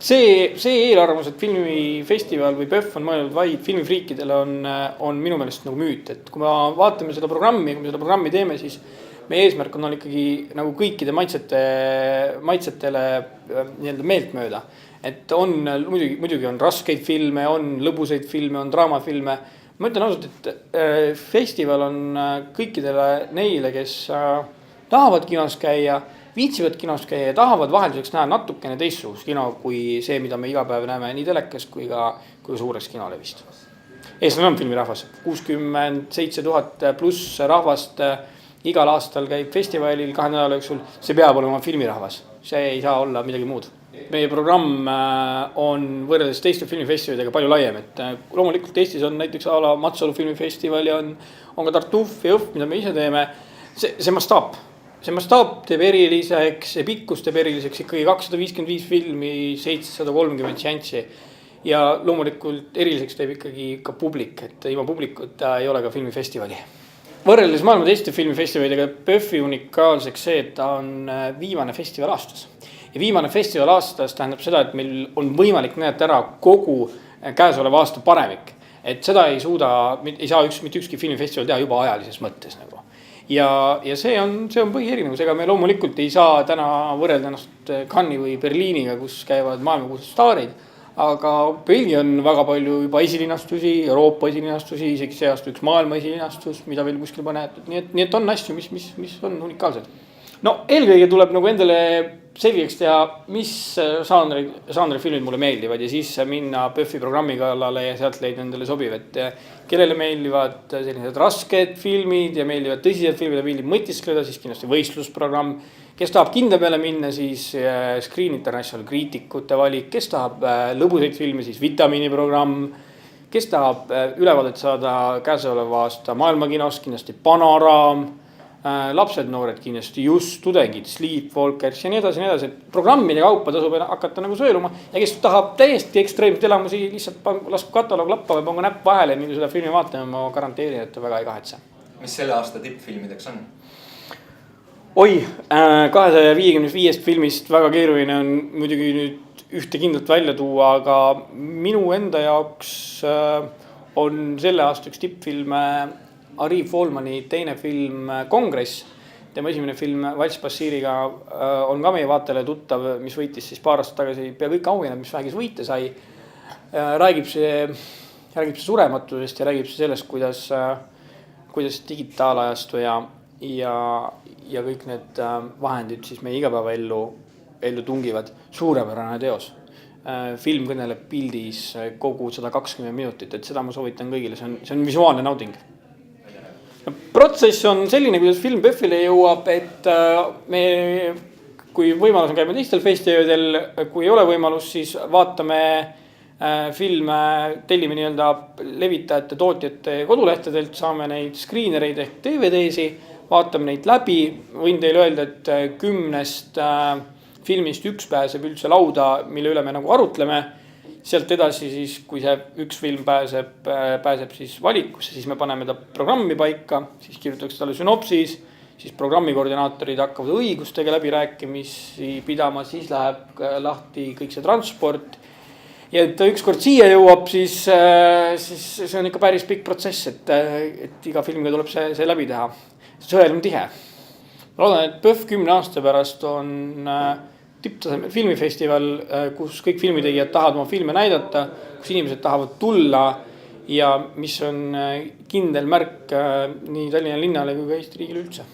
see eelarvamus, et filmifestival või PÖFF on mõeldud vaid filmifriikidele on minu meelest nagu müüt, et kui me vaatame seda programmi, kui me seda programmi teeme, siis meie eesmärk on ikkagi nagu kõikide maitsetele nii-öelda meeltmööda. Et muidugi on raskeid filme, on lõbusaid filme, on draamafilme. Ma ütlen ausalt, et festival on kõikidele neile, kes tahavad kinos käia, viitsivad kinos käia ja tahavad vahelduseks näha natukene teistsugust kino kui see, mida me iga päev näeme nii telekas kui ka suures kinolevist. Eestlane on filmirahvas, 67 000 pluss rahvast igal aastal käib festivalil 2 nädala jooksul, see peab olema filmirahvas, see ei saa olla midagi muud. Meie programm on võrreldes teiste filmifestivalidega palju laiem, et loomulikult Eestis on näiteks a la Matsalu filmifestival ja on ka Tartuf ja Jõhv, mida me ise teeme. See mastaap teeb eriliseks, see pikkus teeb eriliseks ikkagi 255 filmi, 730 seanssi ja loomulikult eriliseks teeb ikkagi ka publik, et ilma publikuta ei ole ka filmifestivali. Võrreldes maailma teiste filmifestivalidega PÖFFi unikaalseks see, et ta on viimane festival aastas. Ja viimane festival aastas tähendab seda, et meil on võimalik näidata ära kogu käesoleva aasta paremik. Et seda ei saa mitte ükski filmifestival teha juba ajalises mõttes. Nagu. Ja see on põhierinevus. Ega me loomulikult ei saa täna võrrelda ennast Cannes'i või Berliiniga, kus käivad maailmakuulsad staarid. Aga Belgia on väga palju juba esilinastusi, Euroopa esilinastusi, isegi see aasta üks maailma esilinastus, mida veel kuskil panetud. Nii et on asju, mis on unikaalsed. No eelkõige tuleb nagu endale selgeks teha, mis žanri filmid mulle meeldivad ja siis minna PÖFFi programmi kallale ja sealt leida endale sobiv, et kellele meeldivad sellised rasked filmid ja meeldivad tõsised filmid ja meeldib mõtiskleda, siis kindlasti võistlusprogramm. Kes tahab kindla peale minna, siis Screen International kriitikute valik, kes tahab lõbusaid filme, siis vitamiiniprogramm, kes tahab ülevaadet saada käesoleva aasta maailmakinos, kindlasti Panoraam, lapsed, noored kindlasti, just tudengid, Sleepwalkers ja nii edasi. Programmide kaupa tasub hakata nagu sõeluma ja kes tahab täiesti ekstreemselt elamusi, lihtsalt lasku kataloog lappa või pangu näpp vahele ja mingi seda filmi vaatama, ma garanteerin, et ta väga ei kahetse. Mis selle aasta tippfilmideks on? 255 filmist väga keeruline on muidugi nüüd ühte kindlalt välja tuua, aga minu enda jaoks on selle aasta üks tippfilm Arif Volmani teine film Kongress. Tema esimene film Valts Bassiriga on ka meie vaatele tuttav, mis võitis siis paar aastat tagasi pea kõik auhinnad, mis vähegis võite sai. Räägib see surematusest ja räägib see sellest, kuidas digitaalajastu ja kõik need vahendid siis meie igapäevaellu tungivad. Suurepärane teos. Film kõneleb pildis kogu 120 minutit, et seda ma soovitan kõigile, see on visuaalne nauding. Protsess on selline, kuidas film PÖFFile jõuab, et me, kui võimalus on käima teistel festivalidel, kui ei ole võimalus, siis vaatame filme, tellime nii-öelda levitajate, tootjate kodulehtedelt, saame neid screenereid ehk DVD-si, vaatame neid läbi. Võin teile öelda, et 10 filmist üks pääseb üldse lauda, mille üle me nagu arutleme. Sealt edasi siis, kui see üks film pääseb siis valikusse, siis me paneme ta programmi paika, siis kirjutatakse talle synopsis, siis programmi koordinaatorid hakkavad õigustega läbirääkimisi pidama, siis läheb lahti kõik see transport. Ja et ükskord siia jõuab, siis see on ikka päris pikk protsess, et iga filmiga tuleb see läbi teha. Sõel on tihe. Ma loodan, et PÖFF 10 aasta pärast on tipptasemel filmifestival, kus kõik filmitegijad tahavad oma filme näidata, kus inimesed tahavad tulla ja mis on kindel märk nii Tallinna linnale kui ka Eesti riigile üldse.